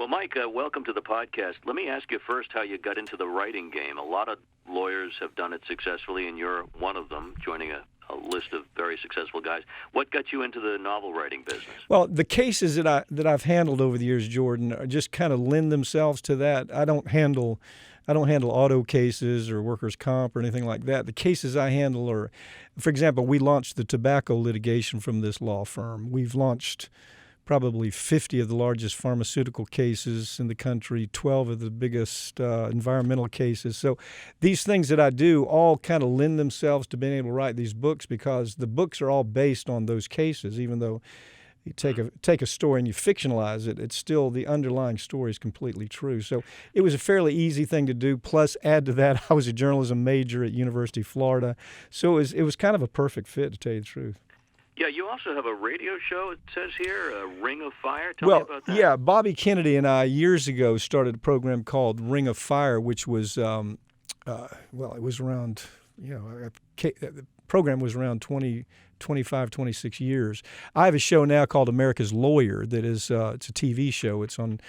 Well, Mike, welcome to the podcast. Let me ask you first how you got into the writing game. A lot of lawyers have done it successfully, and you're one of them, joining a list of very successful guys. What got you into the novel writing business? Well, the cases that I've handled over the years, Jordan, are just kind of lend themselves to that. I don't handle auto cases or workers' comp or anything like that. The cases I handle are, for example, we launched the tobacco litigation from this law firm. We've launched probably 50 of the largest pharmaceutical cases in the country, 12 of the biggest environmental cases. So these things that I do all kind of lend themselves to being able to write these books because the books are all based on those cases. Even though you take a story and you fictionalize it, it's still the underlying story is completely true. So it was a fairly easy thing to do. Plus, add to that, I was a journalism major at University of Florida. So it was kind of a perfect fit, to tell you the truth. Yeah, you also have a radio show, it says here, Ring of Fire. Tell me about that. Yeah, Bobby Kennedy and I years ago started a program called Ring of Fire, which was, it was around, the program was around 25, 26 years. I have a show now called America's Lawyer that is, it's a TV show. It's on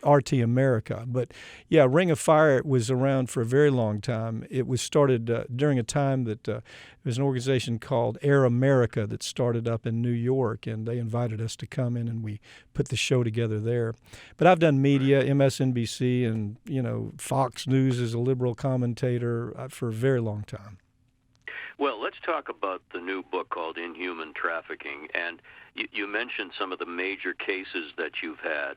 RT America. But yeah, Ring of Fire was around for a very long time. It was started during a time that there was an organization called Air America that started up in New York, and they invited us to come in and we put the show together there. But I've done media, MSNBC, and, Fox News as a liberal commentator for a very long time. Well, let's talk about the new book called Inhuman Trafficking. And you mentioned some of the major cases that you've had,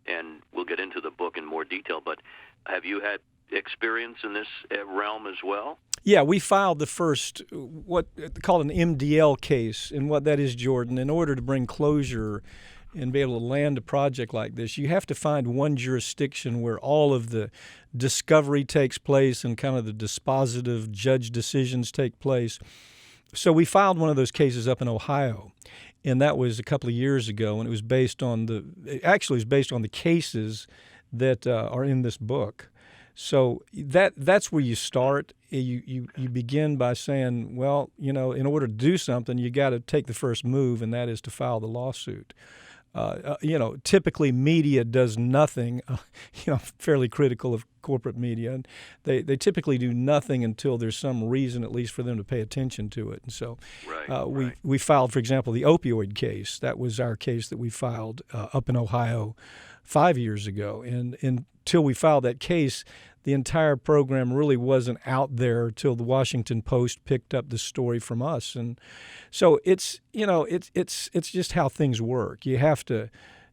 and we'll get into the book in more detail. But have you had experience in this realm as well? Yeah, we filed the first, what called an MDL case. And what that is, Jordan, in order to bring closure and be able to land a project like this, you have to find one jurisdiction where all of the discovery takes place and kind of the dispositive judge decisions take place. So we filed one of those cases up in Ohio, and that was a couple of years ago, and it was based on the cases that are in this book. So that's where you start. You begin by saying, well, in order to do something, you got to take the first move, and that is to file the lawsuit. Typically media does nothing. I'm fairly critical of corporate media, and they typically do nothing until there's some reason, at least, for them to pay attention to it. And so, we filed, for example, the opioid case. That was our case that we filed up in Ohio 5 years ago, and until we filed that case, the entire program really wasn't out there till the Washington Post picked up the story from us. And so it's just how things work. You have to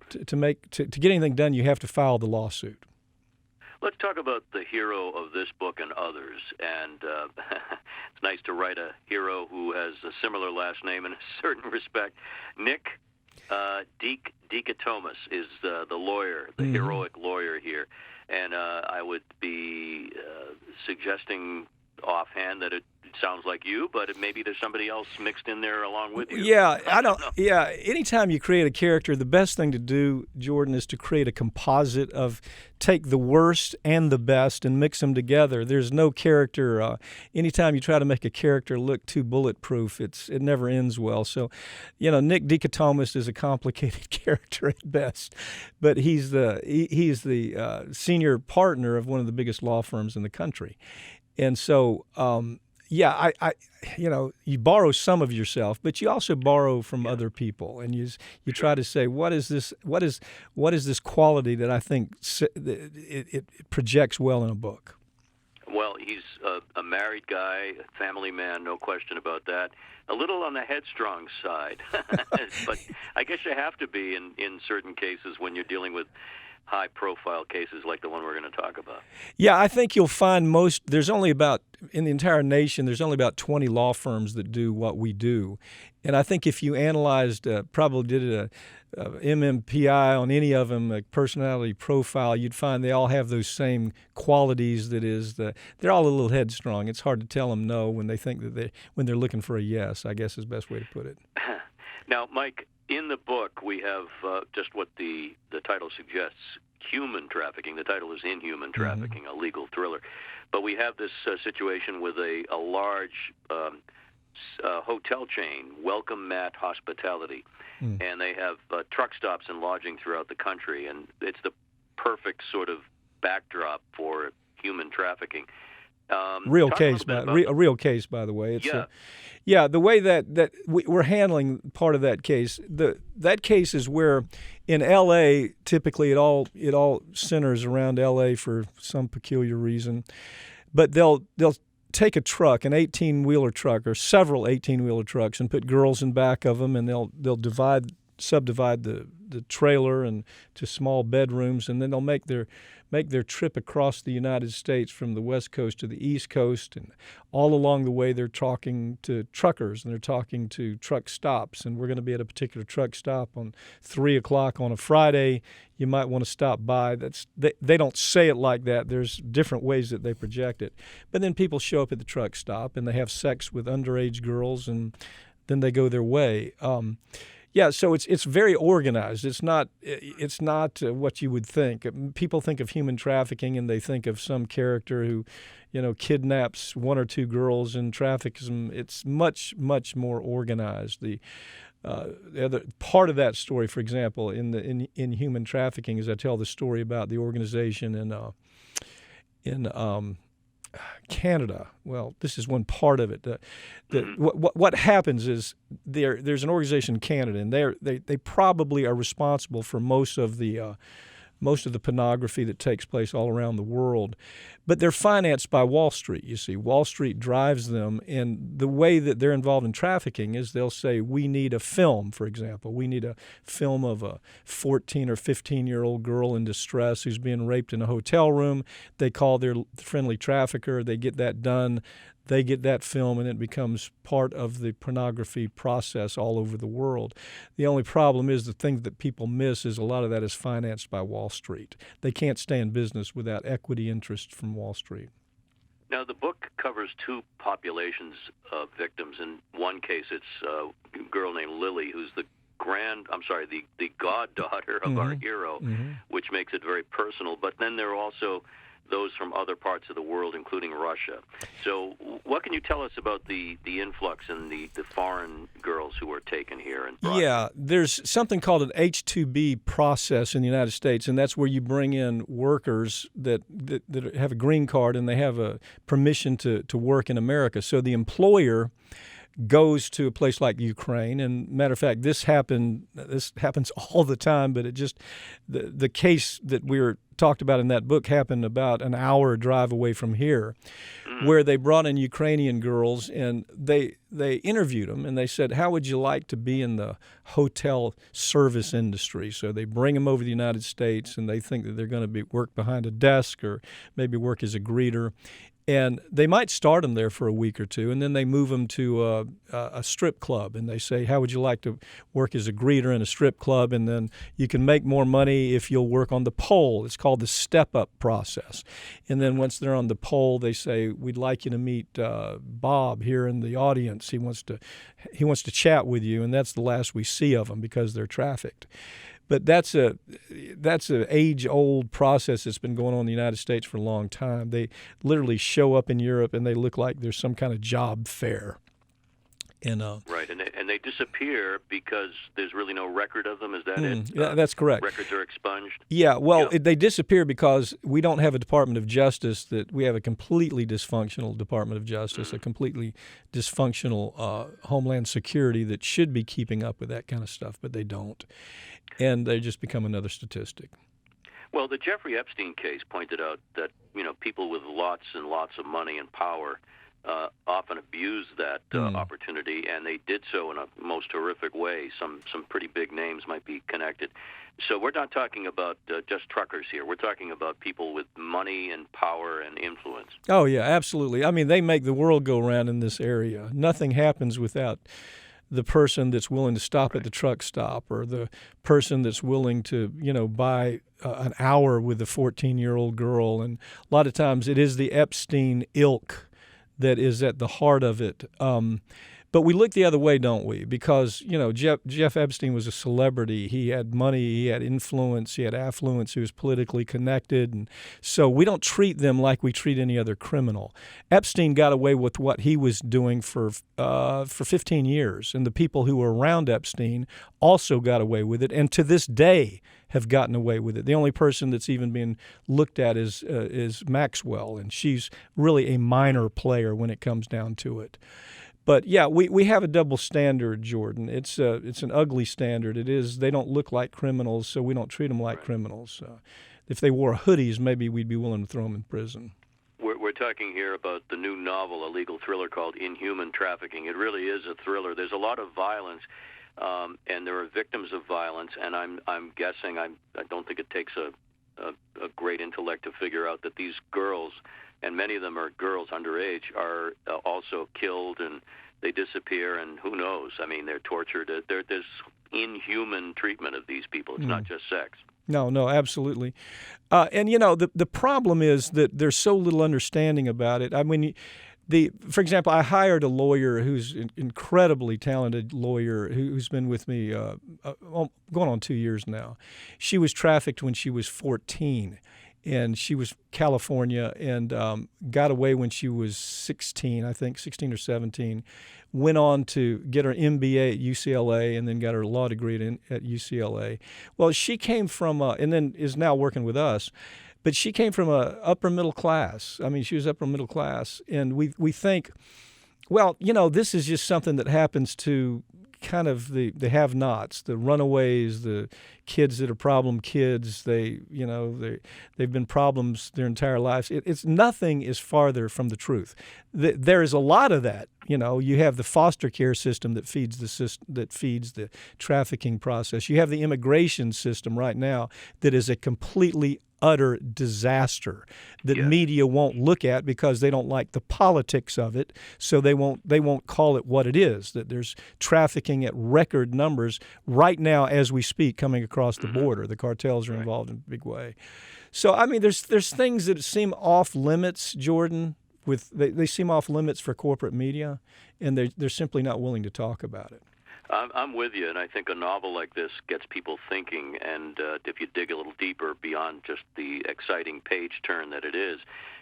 get anything done, you have to file the lawsuit. Let's talk about the hero of this book and others. And it's nice to write a hero who has a similar last name in a certain respect. Nick Dichotomous is the lawyer, the heroic lawyer here. And I would be suggesting offhand that it sounds like you, but maybe there's somebody else mixed in there along with you. Yeah, I don't. Yeah, anytime you create a character, the best thing to do, Jordan, is to create a composite of take the worst and the best and mix them together. There's no character. Anytime you try to make a character look too bulletproof, it never ends well. So, Nick Dichotomous is a complicated character at best, but he's the senior partner of one of the biggest law firms in the country, and so. You borrow some of yourself, but you also borrow from other people, and you try to say, what is this quality that I think it projects well in a book? Well, he's a married guy, a family man, no question about that. A little on the headstrong side, but I guess you have to be in certain cases when you're dealing with high-profile cases like the one we're going to talk about. Yeah, I think you'll find in the entire nation, there's only about 20 law firms that do what we do. And I think if you analyzed, probably did a MMPI on any of them, a personality profile, you'd find they all have those same qualities. They're all a little headstrong. It's hard to tell them no when they think that when they're looking for a yes, I guess is the best way to put it. Now, Mike, in the book, we have just what the title suggests, human trafficking. The title is Inhuman Trafficking, a legal thriller. But we have this situation with a large hotel chain, Welcome Mat Hospitality, and they have truck stops and lodging throughout the country. And it's the perfect sort of backdrop for human trafficking. Real case, a real case, by the way. It's the way that we're handling part of that case. That case is where, in L.A., typically it all centers around L.A. for some peculiar reason, but they'll take a truck, an 18-wheeler truck, or several 18-wheeler trucks, and put girls in back of them, and they'll subdivide the trailer into small bedrooms, and then they'll make their trip across the United States from the West Coast to the East Coast, and all along the way they're talking to truckers and they're talking to truck stops, and we're going to be at a particular truck stop on 3 o'clock on a Friday. You might want to stop by. They don't say it like that. There's different ways that they project it. But then people show up at the truck stop and they have sex with underage girls, and then they go their way. So it's very organized. It's not what you would think. People think of human trafficking and they think of some character who, kidnaps one or two girls and traffics them. It's much, much more organized. The other part of that story, for example, in human trafficking, is I tell the story about the organization in Canada. Well, this is one part of it. What happens is there's an organization in Canada, and they probably are responsible for most of the pornography that takes place all around the world. But they're financed by Wall Street, you see. Wall Street drives them, and the way that they're involved in trafficking is they'll say, we need a film, for example. We need a film of a 14 or 15-year-old girl in distress who's being raped in a hotel room. They call their friendly trafficker. They get that done. They get that film, and it becomes part of the pornography process all over the world. The only problem is the thing that people miss is a lot of that is financed by Wall Street. They can't stay in business without equity interest from Wall Street. Now, the book covers two populations of victims. In one case, it's a girl named Lily, who's the goddaughter of our hero, which makes it very personal. But then there are also those from other parts of the world, including Russia. So what can you tell us about the influx and the foreign girls who are taken here and brought? Yeah, there's something called an H-2B process in the United States, and that's where you bring in workers that have a green card and they have a permission to work in America. So the employer goes to a place like Ukraine, and matter of fact, this happens all the time. But the case that we were talked about in that book happened about an hour drive away from here, where they brought in Ukrainian girls and they interviewed them, and they said, how would you like to be in the hotel service industry? So they bring them over to the United States, and they think that they're going to work behind a desk or maybe work as a greeter. And they might start them there for a week or two, and then they move them to a strip club, and they say, how would you like to work as a greeter in a strip club? And then you can make more money if you'll work on the pole. It's called the step-up process. And then once they're on the pole, they say, we'd like you to meet Bob here in the audience. He wants to chat with you, and that's the last we see of them because they're trafficked. But that's a age-old process that's been going on in the United States for a long time. They literally show up in Europe and they look like there's some kind of job fair. And right, and they disappear because there's really no record of them. Is that it? Yeah, that's correct. Records are expunged. Yeah, well, they disappear because we don't have a Department of Justice. We have a completely dysfunctional Department of Justice, a completely dysfunctional Homeland Security that should be keeping up with that kind of stuff, but they don't, and they just become another statistic. Well, the Jeffrey Epstein case pointed out that people with lots and lots of money and power often abused that opportunity, and they did so in a most horrific way. Some pretty big names might be connected. So we're not talking about just truckers here. We're talking about people with money and power and influence. Oh, yeah, absolutely. I mean, they make the world go round in this area. Nothing happens without the person that's willing to stop at the truck stop, or the person that's willing to, buy an hour with a 14-year-old girl. And a lot of times it is the Epstein ilk that is at the heart of it. But we look the other way, don't we? Because, Jeff Epstein was a celebrity. He had money, he had influence, he had affluence, he was politically connected. And so we don't treat them like we treat any other criminal. Epstein got away with what he was doing for 15 years. And the people who were around Epstein also got away with it. And to this day, have gotten away with it. The only person that's even being looked at is Maxwell, and she's really a minor player when it comes down to it. But yeah, we have a double standard, Jordan. It's an ugly standard. It is. They don't look like criminals, so we don't treat them like criminals. If they wore hoodies, maybe we'd be willing to throw them in prison. We're talking here about the new novel, a legal thriller called Inhuman Trafficking. It really is a thriller. There's a lot of violence. And there are victims of violence, and I'm guessing I don't think it takes a great intellect to figure out that these girls, and many of them are girls underage, are also killed and they disappear, and who knows? I mean, they're tortured. There's inhuman treatment of these people. It's not just sex. No, absolutely. And the problem is that there's so little understanding about it. I mean, for example, I hired a lawyer who's an incredibly talented lawyer who's been with me going on 2 years now. She was trafficked when she was 14, and she was California, and got away when she was 16, I think, 16 or 17. Went on to get her MBA at UCLA and then got her law degree at UCLA. Well, she came from, and then is now working with us. But she came from a upper middle class. I mean, she was upper middle class. And we think, well, this is just something that happens to kind of the have-nots, the runaways, the kids that are problem kids. They've been problems their entire lives. It's nothing is farther from the truth. There is a lot of that. You have the foster care system that feeds the trafficking process. You have the immigration system right now that is a completely utter disaster that media won't look at because they don't like the politics of it, so they won't call it what it is, that there's trafficking at record numbers right now as we speak coming across the border. The cartels are involved in a big way. So, I mean, there's things that seem off limits, Jordan. They seem off limits for corporate media, and they're simply not willing to talk about it. I'm with you, and I think a novel like this gets people thinking, and if you dig a little deeper beyond just the exciting page turn that it is,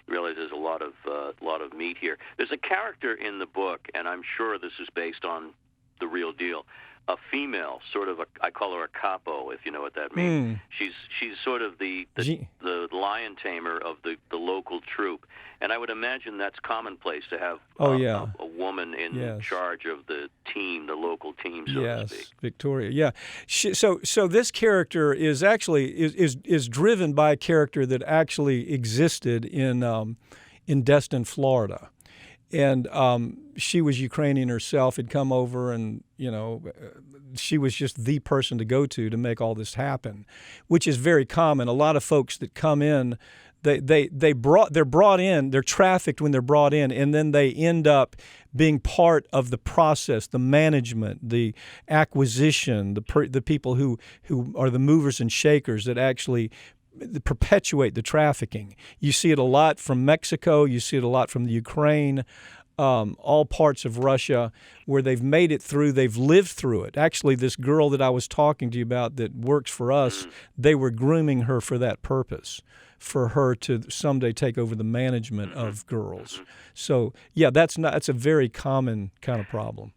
you realize there's a lot of meat here. There's a character in the book, and I'm sure this is based on the real deal, a female, sort of I call her a capo, if you know what that means. She's sort of the lion tamer of the local troop, and I would imagine that's commonplace to have a woman in charge of the team, the local team, so to speak. Yes, Victoria. Yeah. So this character is actually is driven by a character that actually existed in Destin, Florida. And she was Ukrainian herself, had come over, and she was just the person to go to make all this happen, which is very common. A lot of folks that come in, they're brought in, they're trafficked when they're brought in, and then they end up being part of the process, the management, the acquisition, the people who are the movers and shakers that actually perpetuate the trafficking. You see it a lot from Mexico. You see it a lot from the Ukraine, all parts of Russia where they've made it through. They've lived through it. Actually, this girl that I was talking to you about that works for us, they were grooming her for that purpose, for her to someday take over the management of girls. So, yeah, that's a very common kind of problem.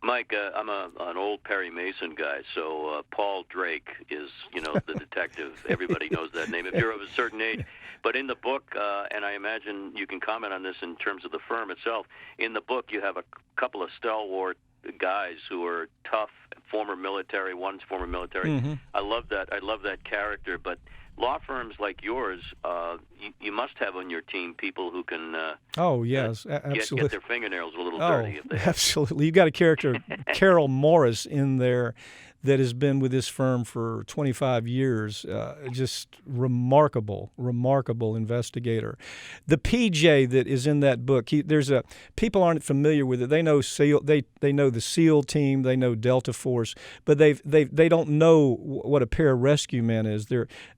Mike, I'm an old Perry Mason guy, so Paul Drake is, the detective. Everybody knows that name if you're of a certain age. But in the book, and I imagine you can comment on this in terms of the firm itself, in the book you have a couple of stalwart guys who are tough, former military, one's former military. Mm-hmm. I love that character, but law firms like yours, you must have on your team people who can absolutely get their fingernails a little dirty. If they absolutely. You've got a character, Carol Morris, in there that has been with this firm for 25 years. Just remarkable investigator. The PJ that is in that book, people aren't familiar with it. They know SEAL, they know the SEAL team, they know Delta Force, but they don't know what a pararescue man is.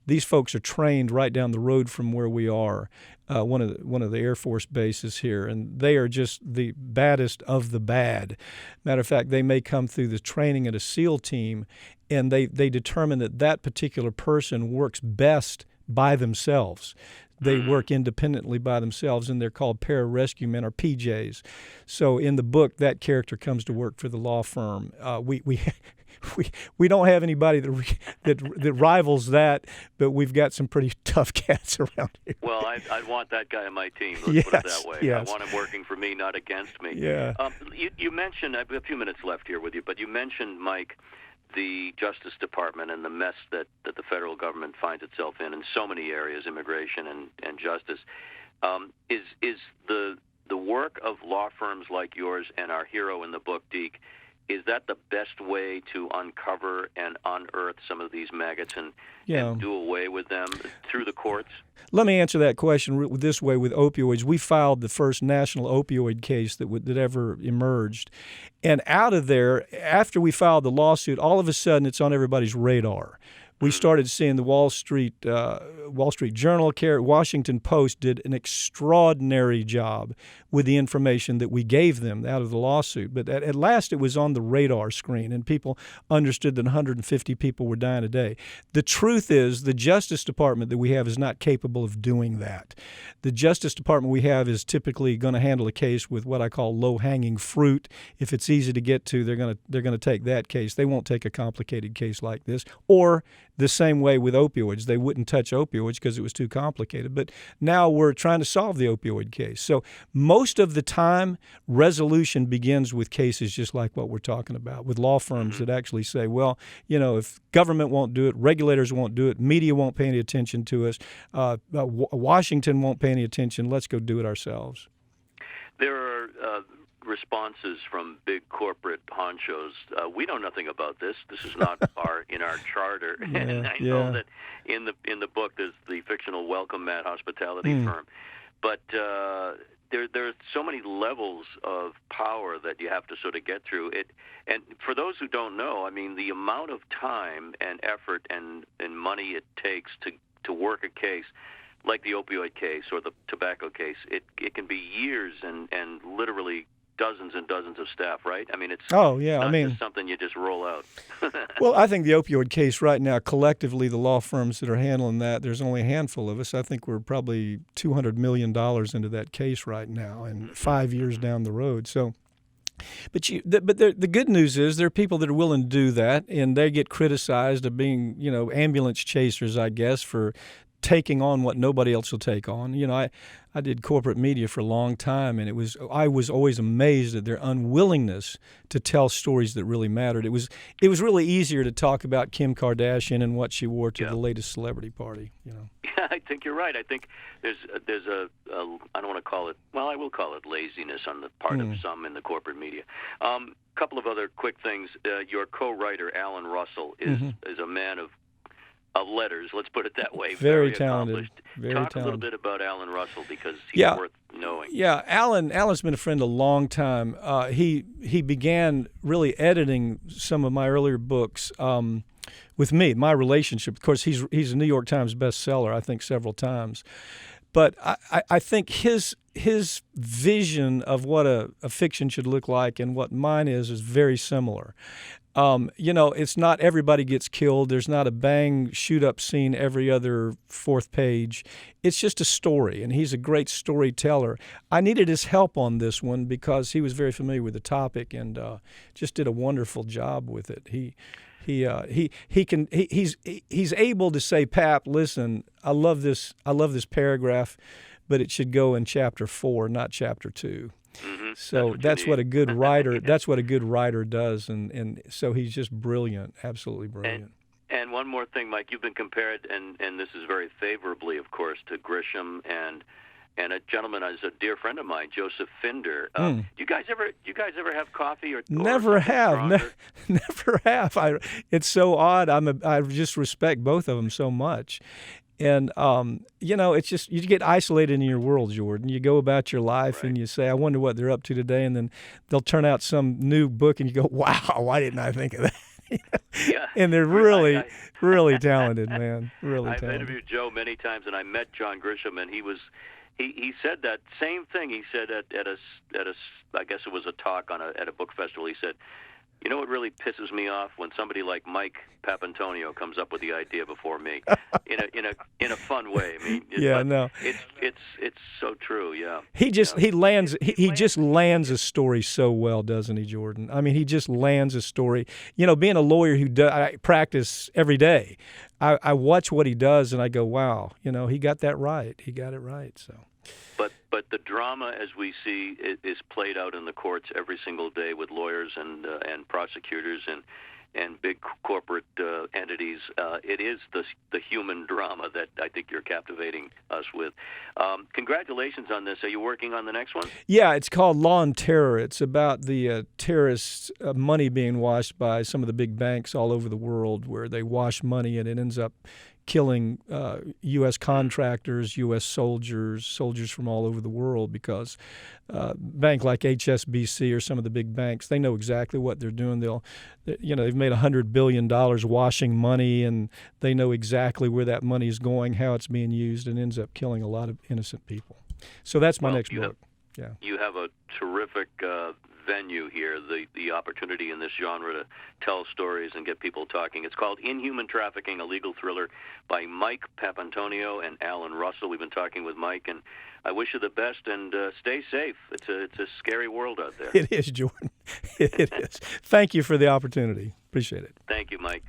These folks are trained right down the road from where we are. one of the Air Force bases here, and they are just the baddest of the bad. Matter of fact, they may come through the training at a SEAL team, and they determine that particular person works best by themselves. They work independently by themselves, and they're called pararescue men, or PJs. So in the book, that character comes to work for the law firm. We don't have anybody that rivals that, but we've got some pretty tough cats around here. Well, I'd want that guy on my team. Let's put it that way. Yes. I want him working for me, not against me. Yeah. You mentioned, I have a few minutes left here with you, but you mentioned, Mike, the Justice Department and the mess that the federal government finds itself in so many areas, immigration and justice. Is the work of law firms like yours and our hero in the book, Deke, is that the best way to uncover and unearth some of these maggots and do away with them through the courts? Let me answer that question this way with opioids. We filed the first national opioid case that ever emerged. And out of there, after we filed the lawsuit, all of a sudden it's on everybody's radar. We started seeing the Wall Street Journal, Washington Post did an extraordinary job with the information that we gave them out of the lawsuit. But at last it was on the radar screen, and people understood that 150 people were dying a day. The truth is the Justice Department that we have is not capable of doing that. The Justice Department we have is typically going to handle a case with what I call low-hanging fruit. If it's easy to get to, they're going to take that case. They won't take a complicated case like this. Or the same way with opioids. They wouldn't touch opioids because it was too complicated. But now we're trying to solve the opioid case. So most of the time, resolution begins with cases just like what we're talking about, with law firms that actually say, well, if government won't do it, regulators won't do it, media won't pay any attention to us, Washington won't pay any attention, let's go do it ourselves. There are responses from big corporate honchos. We know nothing about this. This is not in our charter. And I know that in the book there's the fictional Welcome Mat hospitality firm, but there are so many levels of power that you have to sort of get through it. And for those who don't know, I mean, the amount of time and effort and money it takes to work a case like the opioid case or the tobacco case, it can be years and literally dozens and dozens of staff, right? I mean, it's not just something you just roll out. Well, I think the opioid case right now, collectively, the law firms that are handling that, there's only a handful of us. I think we're probably $200 million into that case right now and 5 years down the road. So, but the good news is there are people that are willing to do that, and they get criticized of being, ambulance chasers, I guess, for taking on what nobody else will take on. I did corporate media for a long time, and I was always amazed at their unwillingness to tell stories that really mattered. It was really easier to talk about Kim Kardashian and what she wore to the latest celebrity party. Yeah, I think you're right. I think there's a I don't want to call it, well, I will call it laziness on the part of some in the corporate media. Couple of other quick things. Your co-writer Alan Russell is a man of letters, let's put it that way. Very talented. Talk a little bit about Alan Russell, because he's worth knowing. Yeah, Alan's been a friend a long time. He began really editing some of my earlier books with me, my relationship. Of course, he's a New York Times bestseller, I think, several times. But I think his vision of what a fiction should look like and what mine is very similar. It's not everybody gets killed. There's not a bang, shoot-up scene every other fourth page. It's just a story, and he's a great storyteller. I needed his help on this one because he was very familiar with the topic and just did a wonderful job with it. He's able to say, Pap, listen, I love this paragraph, but it should go in chapter 4, not chapter 2. So that's what a good writer. That's what a good writer does, and so he's just brilliant, absolutely brilliant. And one more thing, Mike, you've been compared, and this is very favorably, of course, to Grisham and a gentleman is a dear friend of mine, Joseph Finder. Do you guys ever have coffee or never have? Never have. It's so odd. I just respect both of them so much. And, it's just, you get isolated in your world, Jordan. You go about your life and you say, I wonder what they're up to today. And then they'll turn out some new book and you go, wow, why didn't I think of that? Yeah. And they're really, really talented, man. Really talented. I've interviewed Joe many times, and I met John Grisham, and he was he said that same thing. He said at a I guess it was a talk at a book festival. He said, "You know what really pisses me off when somebody like Mike Papantonio comes up with the idea before me, in a fun way." I mean, it's so true. Yeah. He just he just lands a story so well, doesn't he, Jordan? I mean, he just lands a story. Being a lawyer I practice every day, I watch what he does and I go, wow, he got that right. He got it right. So. But the drama, as we see, is played out in the courts every single day with lawyers and prosecutors and big corporate entities. It is the human drama that I think you're captivating us with. Congratulations on this. Are you working on the next one? Yeah, it's called Law and Terror. It's about the terrorists' money being washed by some of the big banks all over the world, where they wash money and it ends up killing U.S. contractors, U.S. soldiers from all over the world, because a bank like HSBC or some of the big banks, they know exactly what they're doing. They've made $100 billion washing money, and they know exactly where that money is going, how it's being used, and ends up killing a lot of innocent people. So that's my next book. Yeah. You have a terrific venue here, the opportunity in this genre to tell stories and get people talking. It's called Inhuman Trafficking, a legal thriller by Mike Papantonio and Alan Russell. We've been talking with Mike, and I wish you the best, and stay safe. It's a scary world out there. It is, Jordan. It is. Thank you for the opportunity. Appreciate it. Thank you, Mike.